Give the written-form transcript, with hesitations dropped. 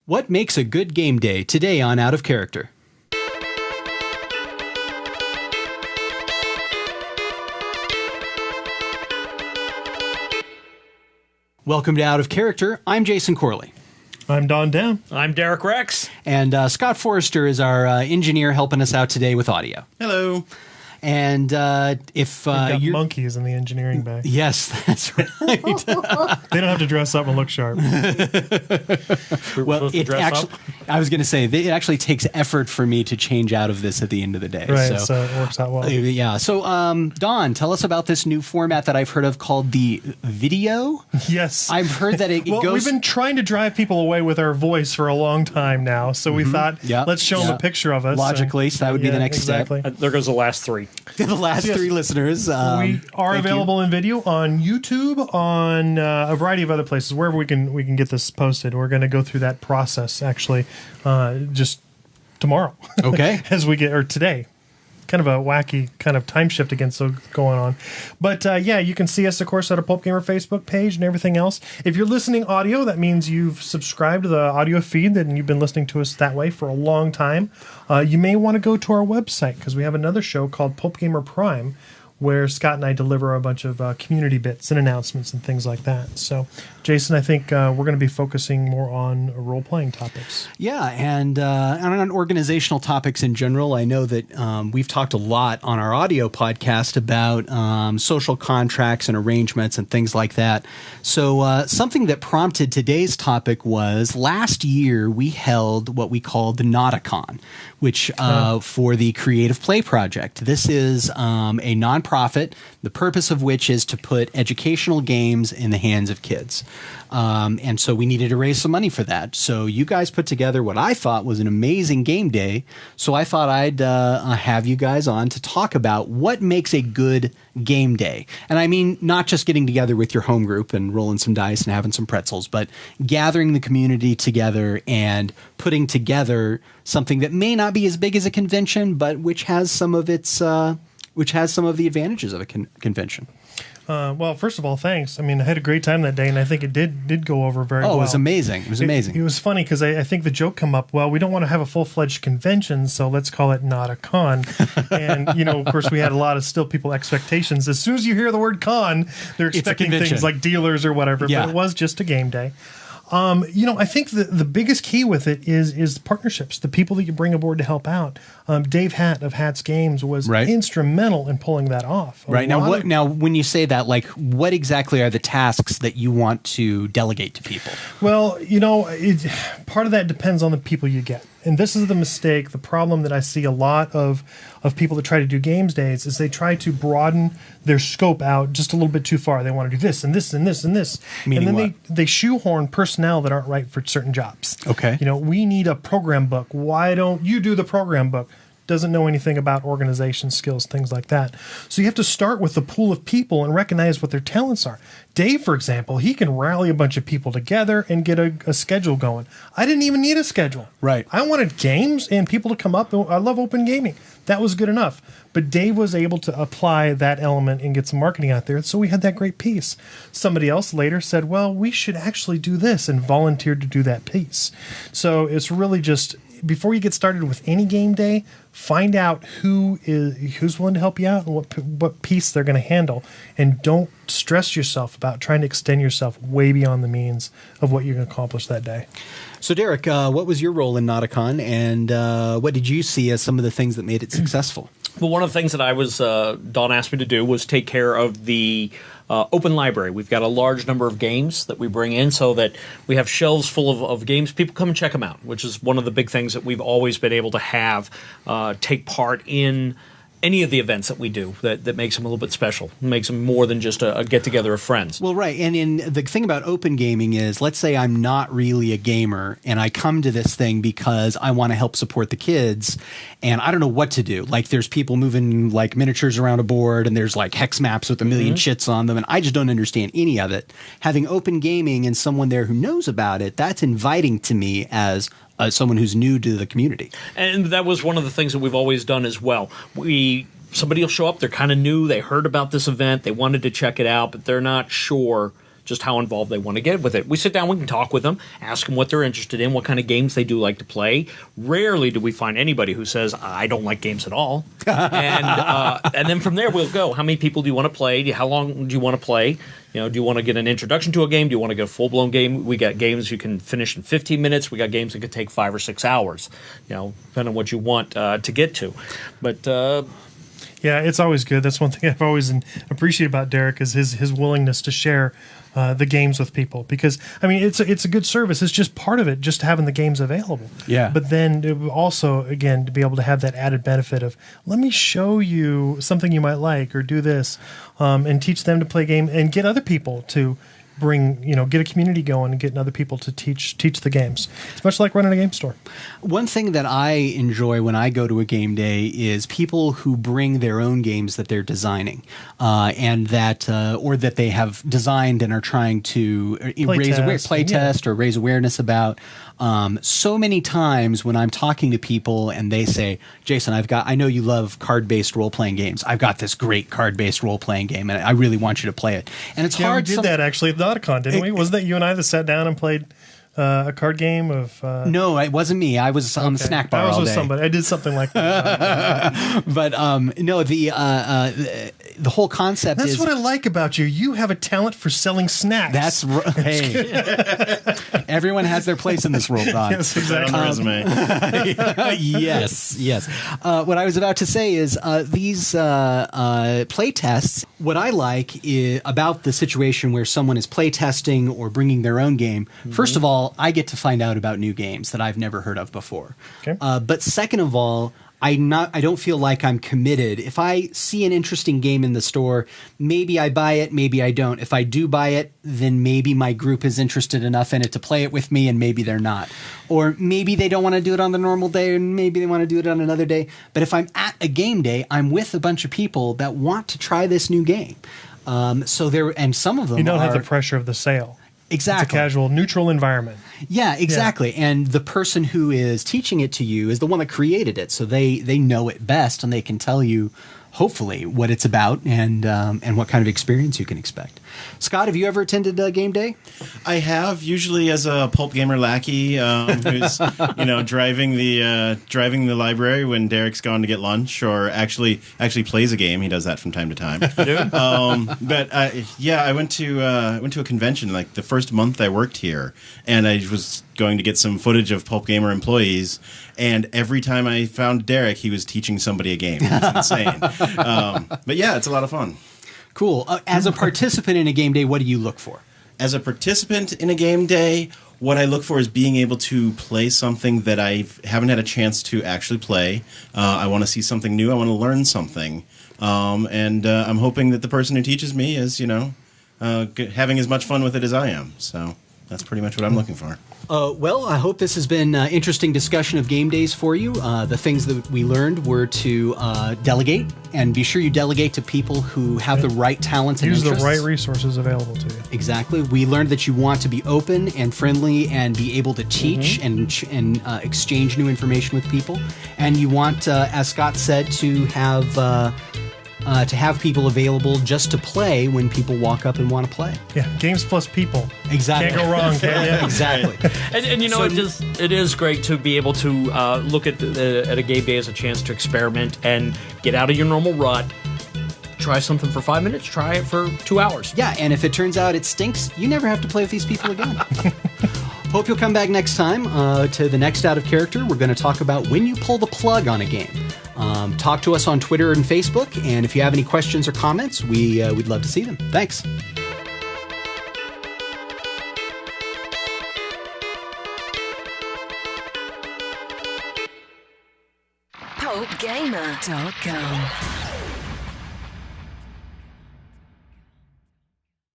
What makes a good game day? Today on Out of Character. Welcome to Out of Character. I'm Jason Corley. I'm Don Down. I'm Derek Rex. And Scott Forrester is our engineer helping us out today with audio. Hello. And if We've you're... got monkeys in the engineering bay. Yes, that's right. They don't have to dress up and look sharp. Well, it actually, I was going to say, it actually takes effort for me to change out of this at the end of the day. Right, so it works out well. Yeah. So, Don, tell us about this new format that I've heard of called the video. Yes. I've heard that it well, goes... we've been trying to drive people away with our voice for a long time now, so we thought, let's show them a picture of us. Logically, so that would be the next step. There goes the last three. The last three listeners. We are available in video on YouTube, on a variety of other places, wherever we can get this posted. We're going to go through that process, actually, just tomorrow. Okay. Or today. Kind of a wacky kind of time shift again going on. But yeah, you can see us, of course, at our Pulp Gamer Facebook page and everything else. If you're listening audio, that means you've subscribed to the audio feed and you've been listening to us that way for a long time. You may want to go to our website because we have another show called Pulp Gamer Prime, where Scott and I deliver a bunch of community bits and announcements and things like that. So, Jason, I think we're going to be focusing more on role-playing topics. Yeah, and on organizational topics in general. I know that we've talked a lot on our audio podcast about social contracts and arrangements and things like that. So something that prompted today's topic was last year we held what we called the Notacon, which for the Creative Play Project. This is a nonprofit, the purpose of which is to put educational games in the hands of kids. And so we needed to raise some money for that. So you guys put together what I thought was an amazing game day. So I thought I'd have you guys on to talk about what makes a good game day. And I mean, not just getting together with your home group and rolling some dice and having some pretzels, but gathering the community together and putting together something that may not be as big as a convention, but which has some of its... which has some of the advantages of a convention. Well, first of all, thanks. I mean, I had a great time that day, and I think it did go over very well. Oh, it was amazing. It was amazing. It was funny because I think the joke come up, well, we don't want to have a full-fledged convention, so let's call it not a con. And, of course, we had a lot of people expectations. As soon as you hear the word con, they're expecting things like dealers or whatever, but it was just a game day. I think the biggest key with it is partnerships, the people that you bring aboard to help out. Dave Hatt of Hatt's Games was instrumental in pulling that off. Right. Now, when you say that, like, what exactly are the tasks that you want to delegate to people? Well, part of that depends on the people you get. And this is the mistake, the problem that I see a lot of people that try to do games days is they try to broaden their scope out just a little bit too far. They want to do this and this and this and this. Meaning and then what? they shoehorn personnel that aren't right for certain jobs. Okay. We need a program book. Why don't you do the program book? Doesn't know anything about organization skills, things like that. So you have to start with the pool of people and recognize what their talents are. Dave, for example, he can rally a bunch of people together and get a schedule going. I didn't even need a schedule. Right. I wanted games and people to come up. I love open gaming. That was good enough. But Dave was able to apply that element and get some marketing out there. So we had that great piece. Somebody else later said, well, we should actually do this, and volunteered to do that piece. So it's really just, before you get started with any game day, find out who's willing to help you out and what piece they're going to handle, and don't stress yourself about trying to extend yourself way beyond the means of what you're going to accomplish that day. So, Derek, what was your role in Notacon, and what did you see as some of the things that made it successful? Well, one of the things that I was Don asked me to do was take care of the open library. We've got a large number of games that we bring in so that we have shelves full of games. People come and check them out, which is one of the big things that we've always been able to have take part in any of the events that we do that makes them a little bit special, makes them more than just a get-together of friends. Well, right. And the thing about open gaming is, let's say I'm not really a gamer and I come to this thing because I want to help support the kids and I don't know what to do. Like, there's people moving like miniatures around a board and there's like hex maps with a million shits on them and I just don't understand any of it. Having open gaming and someone there who knows about it, that's inviting to me as someone who's new to the community. And that was one of the things that we've always done as well. Somebody will show up, they're kind of new, they heard about this event, they wanted to check it out, but they're not sure just how involved they want to get with it. We sit down, we can talk with them, ask them what they're interested in, what kind of games they do like to play. Rarely do we find anybody who says, I don't like games at all. And then from there we'll go, how many people do you want to play? How long do you want to play? Do you want to get an introduction to a game? Do you want to get a full-blown game? We got games you can finish in 15 minutes. We got games that could take 5 or 6 hours, depending on what you want to get to. But yeah, it's always good. That's one thing I've always appreciated about Derek is his willingness to share the games with people, because it's a good service. It's just part of it, just having the games available. Yeah. But then also, again, to be able to have that added benefit of, let me show you something you might like, or do this, and teach them to play a game, and get other people to bring, get a community going and getting other people to teach the games. It's much like running a game store. One thing that I enjoy when I go to a game day is people who bring their own games that they're designing, and that or that they have designed and are trying to play test or raise awareness about. So many times when I'm talking to people and they say, Jason, I know you love card-based role-playing games. I've got this great card-based role-playing game, and I really want you to play it. And it's hard. We did that actually at Notacon, didn't we? Wasn't that you and I that sat down and played a card game of... No, it wasn't me. I was on the snack bar all day. I was with somebody. I did something like that. But no, the whole concept That's is... what I like about you. You have a talent for selling snacks. Hey. Everyone has their place in this world, Don. Yes, exactly. On the resume. Yes. What I was about to say is these play tests, what I like about the situation where someone is play testing or bringing their own game, first of all, I get to find out about new games that I've never heard of before. Okay. But second of all, I don't feel like I'm committed. If I see an interesting game in the store, maybe I buy it, maybe I don't. If I do buy it, then maybe my group is interested enough in it to play it with me, and maybe they're not. Or maybe they don't want to do it on the normal day, and maybe they want to do it on another day. But if I'm at a game day, I'm with a bunch of people that want to try this new game. And some of them you don't have the pressure of the sale. Exactly. It's a casual, neutral environment. Yeah, exactly. Yeah. And the person who is teaching it to you is the one that created it. So they know it best, and they can tell you, hopefully, what it's about and what kind of experience you can expect. Scott, have you ever attended a game day? I have, usually as a Pulp Gamer lackey who's driving the library when Derek's gone to get lunch, or actually plays a game. He does that from time to time. But I went to a convention like the first month I worked here, and I was going to get some footage of Pulp Gamer employees, and every time I found Derek, he was teaching somebody a game. It was insane. But yeah, it's a lot of fun. Cool. As a participant in a game day, what do you look for? As a participant in a game day, what I look for is being able to play something that I haven't had a chance to actually play. I want to see something new. I want to learn something. And I'm hoping that the person who teaches me is, having as much fun with it as I am. So that's pretty much what I'm looking for. Well, I hope this has been an interesting discussion of game days for you. The things that we learned were to delegate, and be sure you delegate to people who have the right talents and interests. Use the right resources available to you. Exactly. We learned that you want to be open and friendly and be able to teach and exchange new information with people. And you want, as Scott said, to have people available just to play when people walk up and want to play. Yeah, games plus people. Exactly. Can't go wrong, can you? Exactly. And it is great to be able to look at a game day as a chance to experiment and get out of your normal rut. Try something for 5 minutes, try it for 2 hours. Yeah, and if it turns out it stinks, you never have to play with these people again. Hope you'll come back next time to the next Out of Character. We're going to talk about when you pull the plug on a game. Talk to us on Twitter and Facebook, and if you have any questions or comments, we'd love to see them. Thanks. PulpGamer.com